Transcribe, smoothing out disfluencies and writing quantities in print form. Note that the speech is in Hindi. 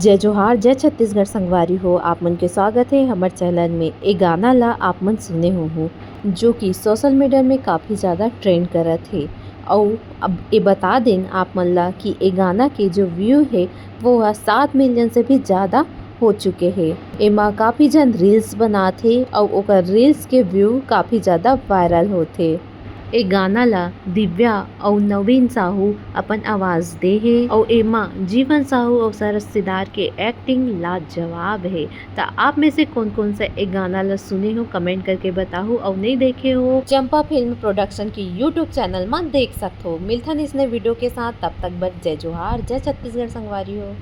जय जोहार जय छत्तीसगढ़ संगवारी हो। आप मन के स्वागत है हमार चैनल में। ए गाना ला आप मन सुने हो जो कि सोशल मीडिया में काफ़ी ज़्यादा ट्रेंड करत है। और अब ये बता दें आप मन ला कि ए गाना के जो व्यू है वो 7 मिलियन से भी ज़्यादा हो चुके हैं। एमा काफ़ी जन रील्स बनाते और ओकर रील्स के व्यू काफ़ी ज़्यादा वायरल होते। ए गाना ला दिव्या और नवीन साहू अपन आवाज़ दे हे और एमा जीवन साहू और सरस सिदार के एक्टिंग लाजवाब है। तो आप में से कौन कौन सा ए गाना ला सुने हो कमेंट करके बताओ और नहीं देखे हो चंपा फिल्म प्रोडक्शन की यूट्यूब चैनल में देख सकते हो। मिलथन इसने वीडियो के साथ, तब तक बस जय जोहार जय छत्तीसगढ़ संगवारी हो।